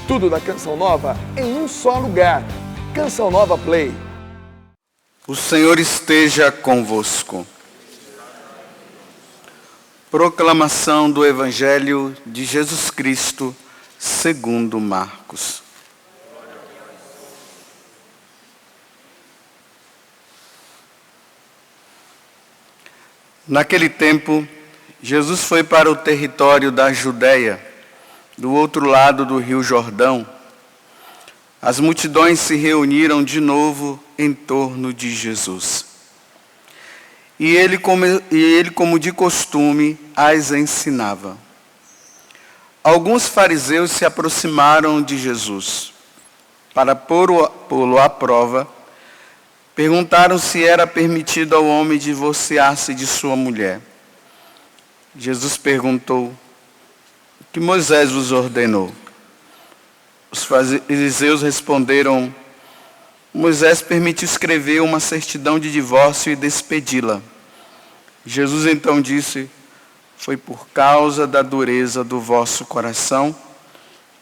Tudo da Canção Nova em um só lugar. Canção Nova Play. O Senhor esteja convosco. Proclamação do Evangelho de Jesus Cristo, segundo Marcos. Naquele tempo, Jesus foi para o território da Judéia, do outro lado do rio Jordão. As multidões se reuniram de novo em torno de Jesus. E ele, como de costume, as ensinava. Alguns fariseus se aproximaram de Jesus para pô-lo à prova. Perguntaram se era permitido ao homem divorciar-se de sua mulher. Jesus perguntou: o que Moisés vos ordenou? Os fariseus responderam: Moisés permitiu escrever uma certidão de divórcio e despedi-la. Jesus então disse: foi por causa da dureza do vosso coração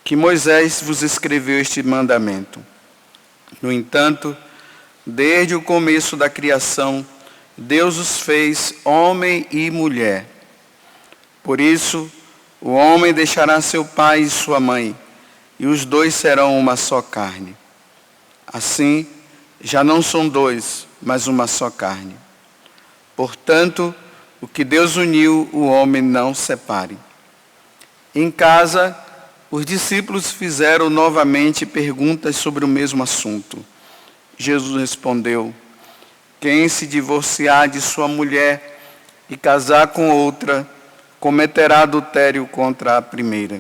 que Moisés vos escreveu este mandamento. No entanto, desde o começo da criação, Deus os fez homem e mulher. Por isso, o homem deixará seu pai e sua mãe, e os dois serão uma só carne. Assim, já não são dois, mas uma só carne. Portanto, o que Deus uniu, o homem não separe. Em casa, os discípulos fizeram novamente perguntas sobre o mesmo assunto. Jesus respondeu: quem se divorciar de sua mulher e casar com outra, cometerá adultério contra a primeira.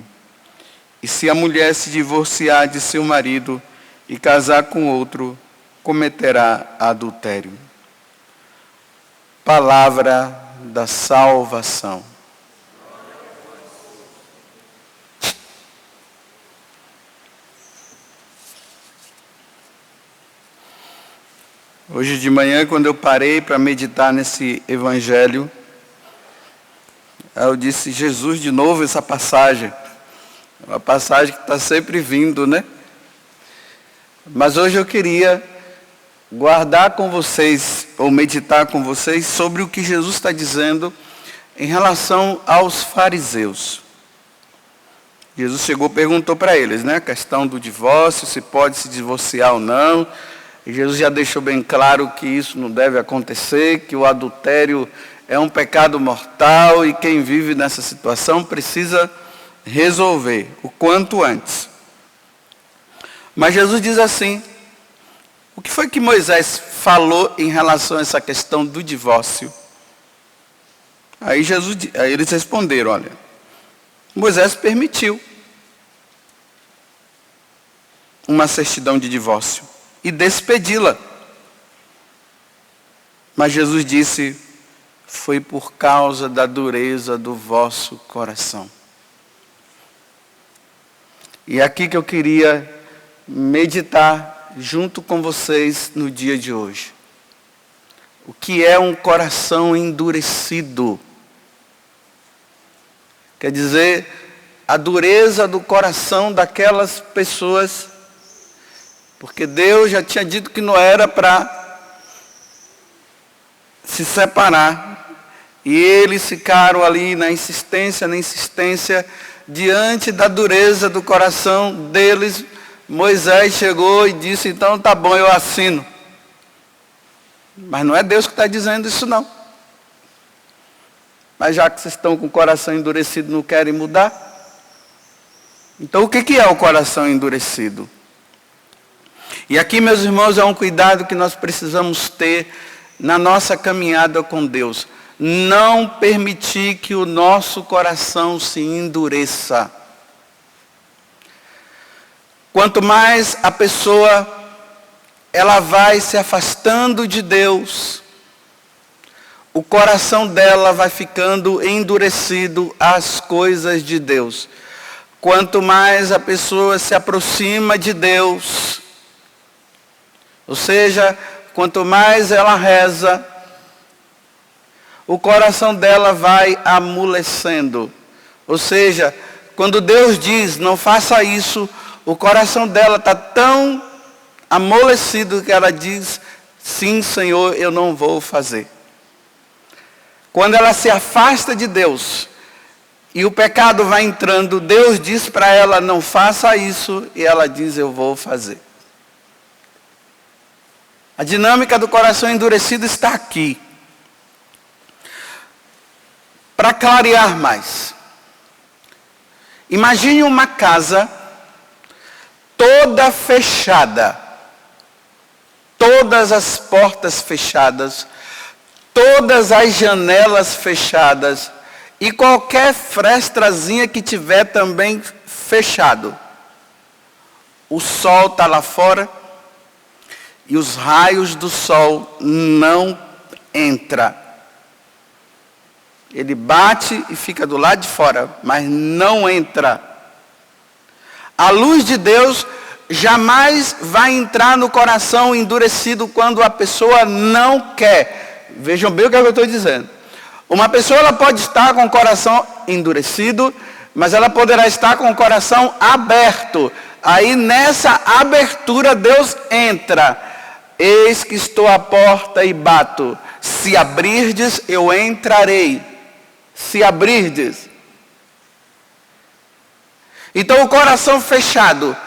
E se a mulher se divorciar de seu marido e casar com outro, cometerá adultério. Palavra da salvação. Hoje de manhã, quando eu parei para meditar nesse evangelho, eu disse: Jesus, de novo essa passagem. Uma passagem que está sempre vindo, né? Mas hoje eu queria guardar com vocês, ou meditar com vocês, sobre o que Jesus está dizendo em relação aos fariseus. Jesus chegou e perguntou para eles, né? A questão do divórcio, se pode se divorciar ou não. E Jesus já deixou bem claro que isso não deve acontecer, que o adultério é um pecado mortal e quem vive nessa situação precisa resolver o quanto antes. Mas Jesus diz assim: o que foi que Moisés falou em relação a essa questão do divórcio? Aí eles responderam: olha, Moisés permitiu uma certidão de divórcio e despedi-la. Mas Jesus disse: foi por causa da dureza do vosso coração. E é aqui que eu queria meditar junto com vocês no dia de hoje. O que é um coração endurecido? Quer dizer, a dureza do coração daquelas pessoas, porque Deus já tinha dito que não era para se separar. E eles ficaram ali na insistência, diante da dureza do coração deles. Moisés chegou e disse: então tá bom, eu assino. Mas não é Deus que está dizendo isso não. Mas já que vocês estão com o coração endurecido, não querem mudar? Então o que é o coração endurecido? E aqui, meus irmãos, é um cuidado que nós precisamos ter na nossa caminhada com Deus. Não permitir que o nosso coração se endureça. Quanto mais a pessoa ela vai se afastando de Deus, o coração dela vai ficando endurecido às coisas de Deus. Quanto mais a pessoa se aproxima de Deus, ou seja, quanto mais ela reza, o coração dela vai amolecendo. Ou seja, quando Deus diz, não faça isso, o coração dela está tão amolecido que ela diz, sim, Senhor, eu não vou fazer. Quando ela se afasta de Deus e o pecado vai entrando, Deus diz para ela, não faça isso, e ela diz, eu vou fazer. A dinâmica do coração endurecido está aqui. Para clarear mais, imagine uma casa toda fechada, todas as portas fechadas, todas as janelas fechadas e qualquer frestrazinha que tiver também fechado. O sol está lá fora e os raios do sol não entram. Ele bate e fica do lado de fora, mas não entra. A luz de Deus jamais vai entrar no coração endurecido quando a pessoa não quer. Vejam bem o que eu estou dizendo. Uma pessoa ela pode estar com o coração endurecido, mas ela poderá estar com o coração aberto. Aí nessa abertura Deus entra. Eis que estou à porta e bato. Se abrirdes, eu entrarei. Se abrirdes. Então o coração fechado,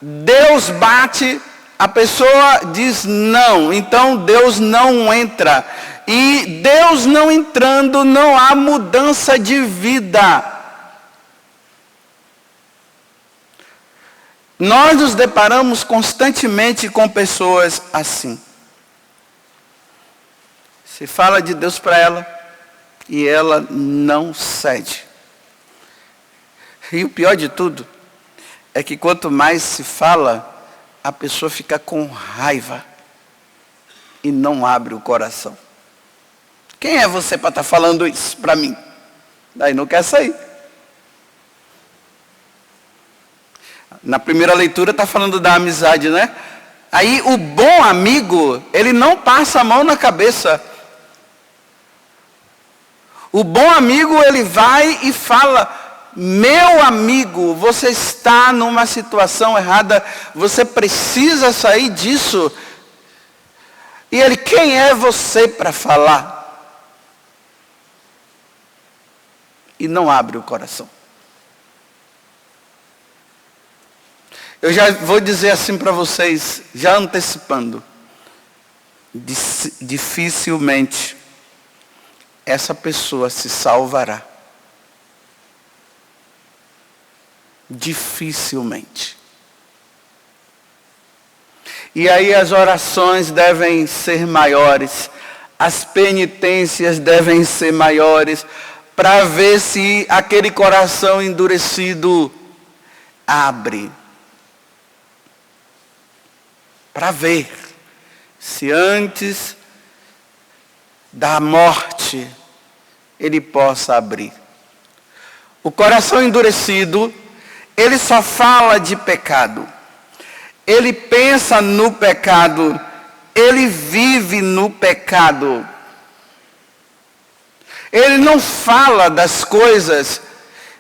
Deus bate, a pessoa diz não, então Deus não entra. E Deus não entrando, não há mudança de vida. Nós nos deparamos constantemente com pessoas assim. Se fala de Deus para ela e ela não cede. E o pior de tudo é que quanto mais se fala, a pessoa fica com raiva e não abre o coração. Quem é você para estar falando isso para mim? Daí não quer sair. Na primeira leitura está falando da amizade, né? Aí o bom amigo, ele não passa a mão na cabeça. O bom amigo, ele vai e fala, meu amigo, você está numa situação errada, você precisa sair disso. E ele, quem é você para falar? E não abre o coração. Eu já vou dizer assim para vocês, já antecipando. Dificilmente essa pessoa se salvará. Dificilmente. E aí as orações devem ser maiores, as penitências devem ser maiores, para ver se aquele coração endurecido abre. Para ver se antes da morte ele possa abrir. O coração endurecido, ele só fala de pecado. Ele pensa no pecado. Ele vive no pecado. Ele não fala das coisas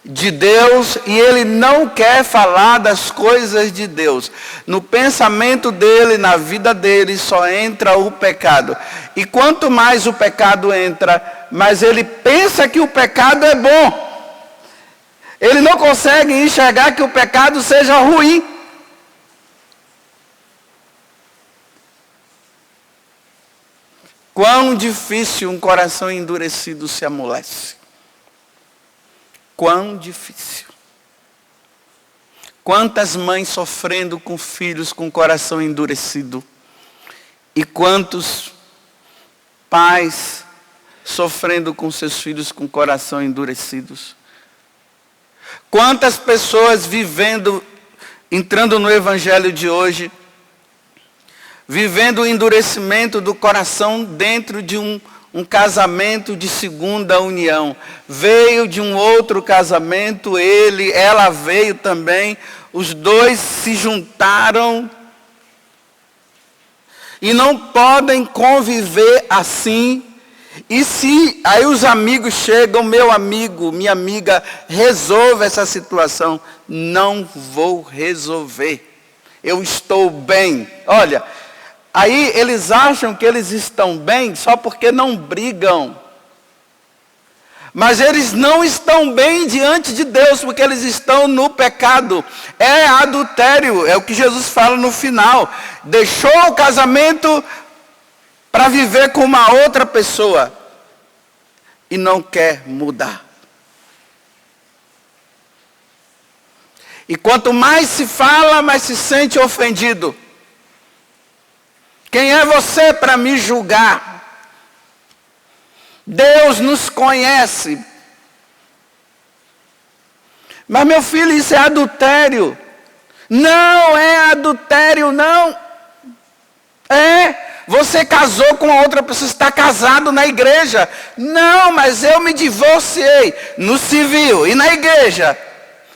de Deus e ele não quer falar das coisas de Deus. No pensamento dele, na vida dele, só entra o pecado. E quanto mais o pecado entra, mais ele pensa que o pecado é bom. Ele não consegue enxergar que o pecado seja ruim. Quão difícil um coração endurecido se amolece. Quão difícil. Quantas mães sofrendo com filhos com coração endurecido. E quantos pais sofrendo com seus filhos com coração endurecidos. Quantas pessoas vivendo, entrando no evangelho de hoje, vivendo o endurecimento do coração dentro de um casamento de segunda união. Veio de um outro casamento, ela veio também, os dois se juntaram e não podem conviver assim, E se aí os amigos chegam, meu amigo, minha amiga, resolve essa situação. Não vou resolver. Eu estou bem. Olha, aí eles acham que eles estão bem só porque não brigam. Mas eles não estão bem diante de Deus, porque eles estão no pecado. É adultério, é o que Jesus fala no final. Deixou o casamento para viver com uma outra pessoa e não quer mudar. E quanto mais se fala, mais se sente ofendido. Quem é você para me julgar? Deus nos conhece. Mas meu filho, isso é adultério. Não é adultério, não. Você casou com outra pessoa, está casado na igreja. Não, mas eu me divorciei no civil e na igreja.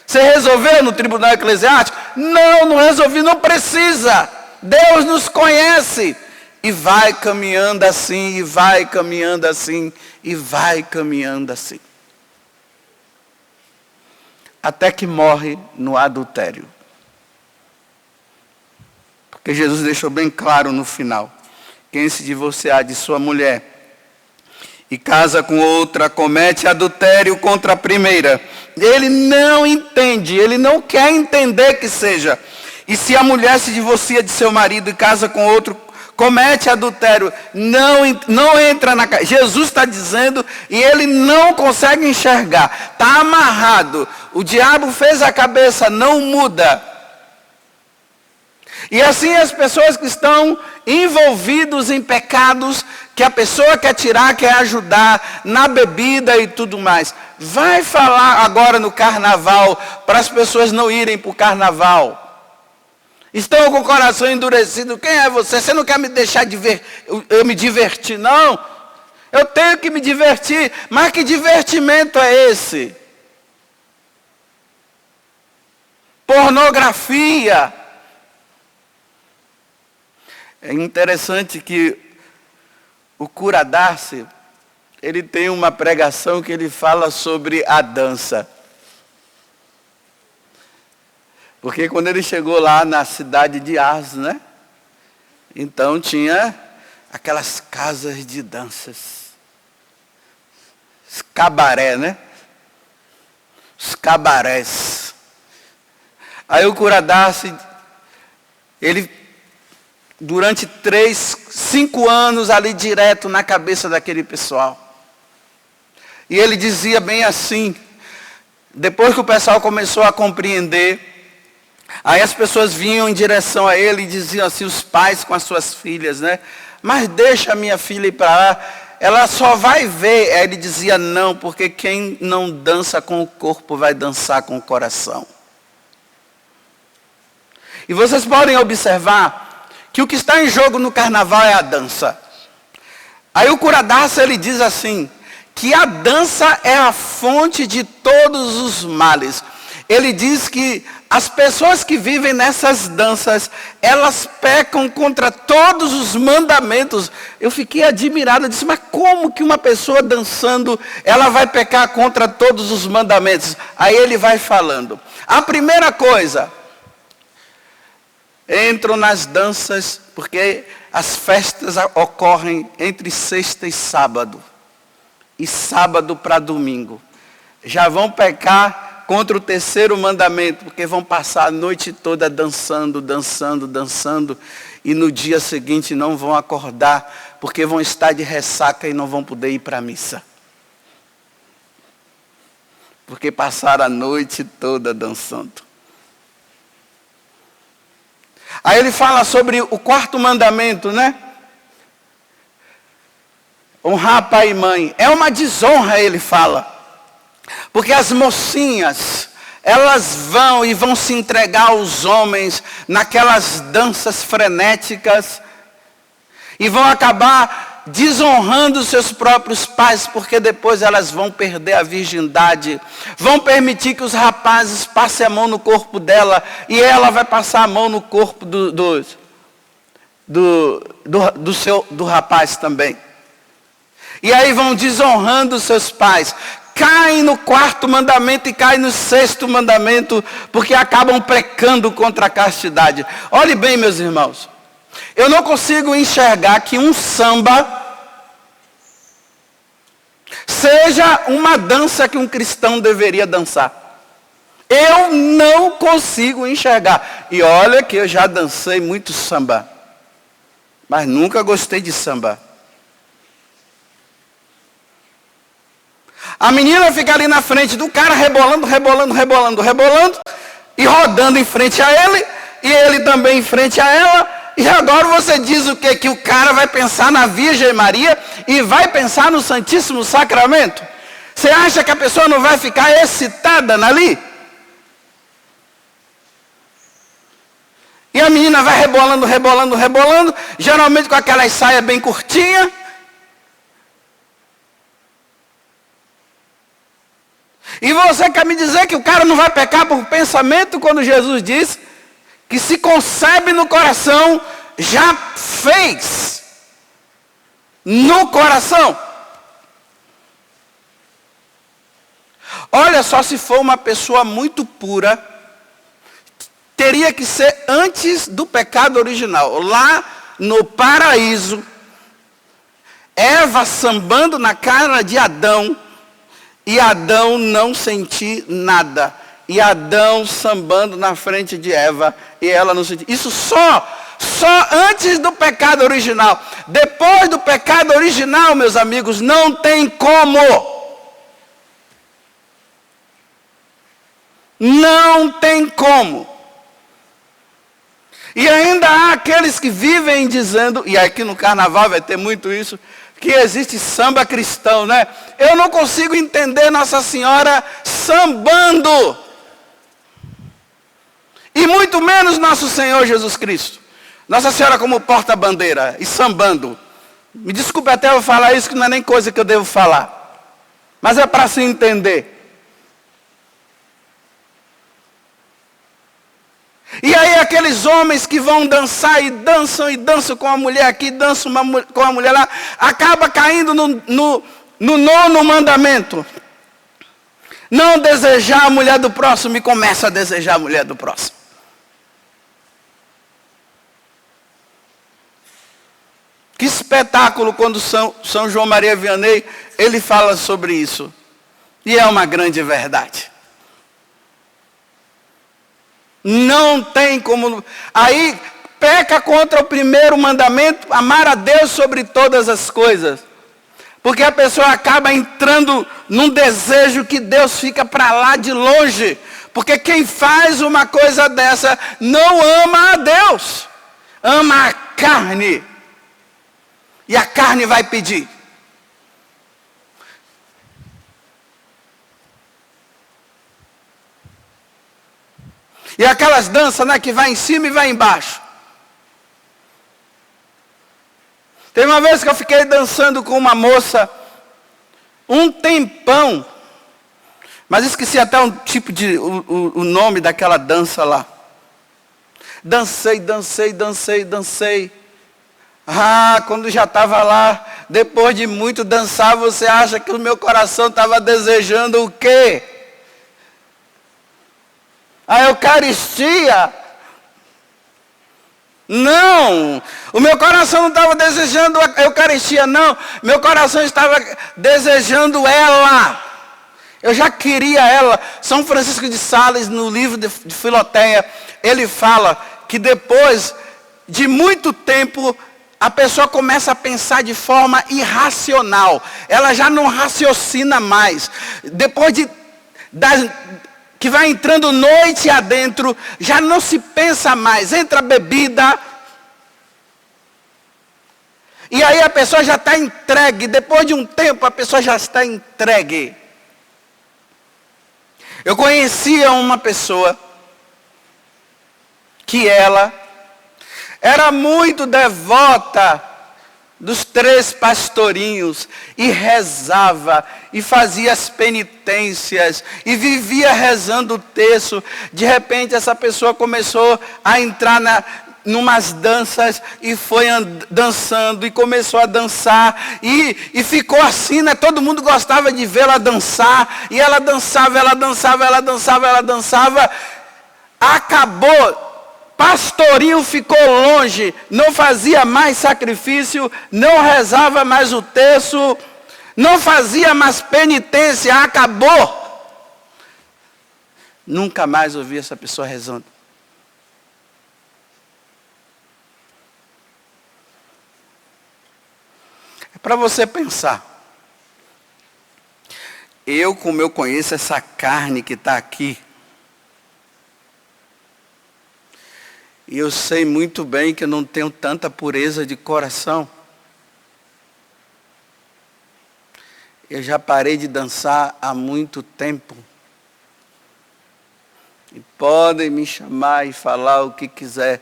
Você resolveu no tribunal eclesiástico? Não, não resolvi, não precisa. Deus nos conhece. E vai caminhando assim, e vai caminhando assim, e vai caminhando assim. Até que morre no adultério. Porque Jesus deixou bem claro no final. Quem se divorciar de sua mulher e casa com outra, comete adultério contra a primeira. Ele não entende, ele não quer entender que seja. E se a mulher se divorcia de seu marido e casa com outro, comete adultério, não entra na casa. Jesus está dizendo e ele não consegue enxergar. Está amarrado. O diabo fez a cabeça, não muda. E assim as pessoas que estão envolvidos em pecados, que a pessoa quer tirar, quer ajudar, na bebida e tudo mais. Vai falar agora no carnaval, para as pessoas não irem para o carnaval. Estão com o coração endurecido. Quem é você? Você não quer me deixar eu me divertir, não? Eu tenho que me divertir. Mas que divertimento é esse? Pornografia. É interessante que o cura Darcy, ele tem uma pregação que ele fala sobre a dança. Porque quando ele chegou lá na cidade de Ars, né? Então tinha aquelas casas de danças. Os cabaré, né? Os cabarés. Aí o cura Darcy, ele, durante 5 anos ali direto na cabeça daquele pessoal. E ele dizia bem assim, depois que o pessoal começou a compreender, aí as pessoas vinham em direção a ele e diziam assim, os pais com as suas filhas, né? Mas deixa a minha filha ir para lá, ela só vai ver. Aí ele dizia, não, porque quem não dança com o corpo vai dançar com o coração. E vocês podem observar que o que está em jogo no carnaval é a dança. Aí o cura Darcy, ele diz assim, que a dança é a fonte de todos os males. Ele diz que as pessoas que vivem nessas danças, elas pecam contra todos os mandamentos. Eu fiquei admirado, eu disse, mas como que uma pessoa dançando, ela vai pecar contra todos os mandamentos? Aí ele vai falando. A primeira coisa, entram nas danças, porque as festas ocorrem entre sexta e sábado para domingo. Já vão pecar contra o terceiro mandamento, porque vão passar a noite toda dançando, e no dia seguinte não vão acordar, porque vão estar de ressaca e não vão poder ir para a missa. Porque passaram a noite toda dançando. Aí ele fala sobre o quarto mandamento, né? Honrar pai e mãe. É uma desonra, ele fala. Porque as mocinhas, elas vão se entregar aos homens naquelas danças frenéticas e vão acabar desonrando seus próprios pais, porque depois elas vão perder a virgindade, vão permitir que os rapazes passem a mão no corpo dela e ela vai passar a mão no corpo do rapaz também. E aí vão desonrando seus pais. Caem no 4º mandamento e caem no 6º mandamento, porque acabam pecando contra a castidade. Olhe bem, meus irmãos. Eu não consigo enxergar que um samba seja uma dança que um cristão deveria dançar. Eu não consigo enxergar. E olha que eu já dancei muito samba, mas nunca gostei de samba. A menina fica ali na frente do cara, rebolando, e rodando em frente a ele, e ele também em frente a ela. E agora você diz o quê? Que o cara vai pensar na Virgem Maria e vai pensar no Santíssimo Sacramento? Você acha que a pessoa não vai ficar excitada ali? E a menina vai rebolando, geralmente com aquela saia bem curtinha. E você quer me dizer que o cara não vai pecar por pensamento, quando Jesus diz que se concebe no coração, já fez no coração? Olha só, se for uma pessoa muito pura, teria que ser antes do pecado original. Lá no paraíso, Eva sambando na cara de Adão, e Adão não sentir nada. E Adão sambando na frente de Eva, e ela não sentir. Isso só antes do pecado original. Depois do pecado original, meus amigos, não tem como. Não tem como. E ainda há aqueles que vivem dizendo, e aqui no carnaval vai ter muito isso, que existe samba cristão, né? Eu não consigo entender Nossa Senhora sambando. E muito menos nosso Senhor Jesus Cristo. Nossa Senhora como porta-bandeira e sambando. Me desculpe até eu falar isso, que não é nem coisa que eu devo falar. Mas é para se entender. E aí aqueles homens que vão dançar e dançam com a mulher aqui, dançam com a mulher lá, acaba caindo no 9º mandamento. Não desejar a mulher do próximo, e começa a desejar a mulher do próximo. Que espetáculo quando São João Maria Vianney, ele fala sobre isso. E é uma grande verdade. Não tem como. Aí peca contra o 1º mandamento, amar a Deus sobre todas as coisas. Porque a pessoa acaba entrando num desejo que Deus fica para lá de longe. Porque quem faz uma coisa dessa não ama a Deus, ama a carne. E a carne vai pedir. E aquelas danças, né, que vai em cima e vai embaixo. Tem uma vez que eu fiquei dançando com uma moça um tempão, mas esqueci até o nome daquela dança lá. Dancei. Ah, quando já estava lá, depois de muito dançar, você acha que o meu coração estava desejando o quê? A Eucaristia? Não, o meu coração não estava desejando a Eucaristia, não. Meu coração estava desejando ela. Eu já queria ela. São Francisco de Sales, no livro de Filoteia, ele fala que depois de muito tempo, a pessoa começa a pensar de forma irracional. Ela já não raciocina mais. Depois que vai entrando noite adentro, já não se pensa mais. Entra a bebida. E aí a pessoa já está entregue. Depois de um tempo, a pessoa já está entregue. Eu conhecia uma pessoa que ela era muito devota dos 3 pastorinhos, e rezava, e fazia as penitências, e vivia rezando o terço. De repente essa pessoa começou a entrar numas danças e foi dançando e começou a dançar e ficou assim, né? Todo mundo gostava de vê-la dançar e ela dançava, ela dançava, ela dançava, ela dançava. Acabou, pastorinho ficou longe, não fazia mais sacrifício, não rezava mais o terço, não fazia mais penitência, acabou. Nunca mais ouvi essa pessoa rezando. É para você pensar. Como eu conheço essa carne que está aqui, e eu sei muito bem que eu não tenho tanta pureza de coração. Eu já parei de dançar há muito tempo. E podem me chamar e falar o que quiser,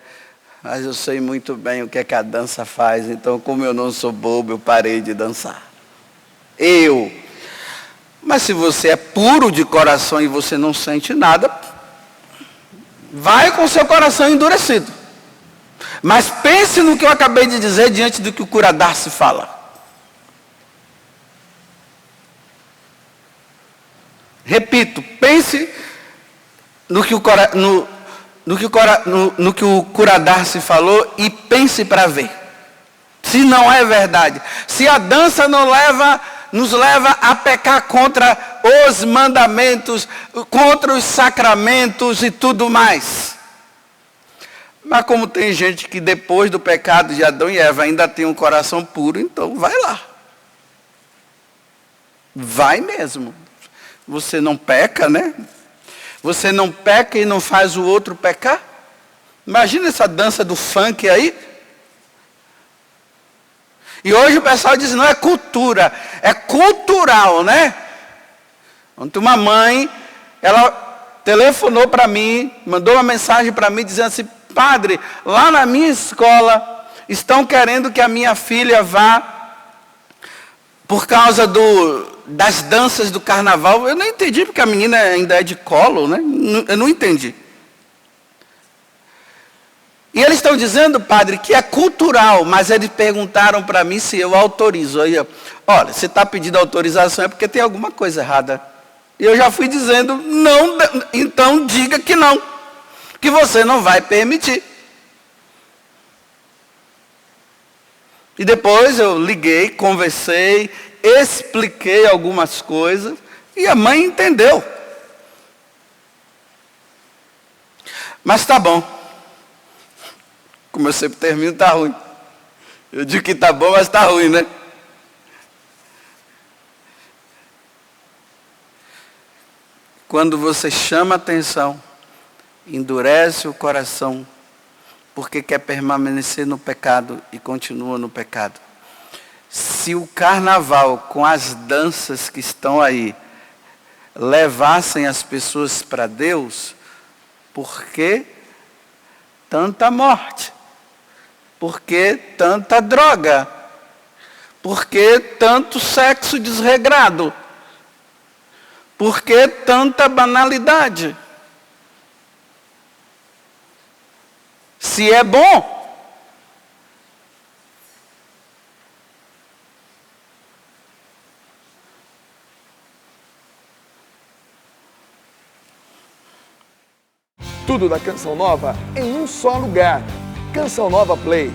mas eu sei muito bem o que é que a dança faz. Então, como eu não sou bobo, eu parei de dançar. Mas se você é puro de coração e você não sente nada, vai com seu coração endurecido. Mas pense no que eu acabei de dizer diante do que o cura Darcy fala. Repito, pense no que o cura Darcy falou e pense para ver. Se não é verdade. Se a dança nos leva a pecar contra os mandamentos, contra os sacramentos e tudo mais. Mas como tem gente que depois do pecado de Adão e Eva ainda tem um coração puro, então vai lá. Vai mesmo. Você não peca, né? Você não peca e não faz o outro pecar? Imagina essa dança do funk aí. E hoje o pessoal diz, não é cultura, é cultural, né? Ontem uma mãe, ela telefonou para mim, mandou uma mensagem para mim dizendo assim, padre, lá na minha escola estão querendo que a minha filha vá por causa das danças do carnaval. Eu não entendi, porque a menina ainda é de colo, né? Eu não entendi. E eles estão dizendo, padre, que é cultural, mas eles perguntaram para mim se eu autorizo. Aí, olha, se está pedindo autorização é porque tem alguma coisa errada. E eu já fui dizendo, não, então diga que não, que você não vai permitir. E depois eu liguei, conversei, expliquei algumas coisas e a mãe entendeu. Mas tá bom. Como eu sempre termino, tá ruim. Eu digo que tá bom, mas tá ruim, né? Quando você chama atenção, endurece o coração, porque quer permanecer no pecado e continua no pecado. Se o carnaval, com as danças que estão aí, levassem as pessoas para Deus, por que tanta morte? Por que tanta droga? Por que tanto sexo desregrado? Por que tanta banalidade? Se é bom, tudo da Canção Nova em um só lugar. Canção Nova Play.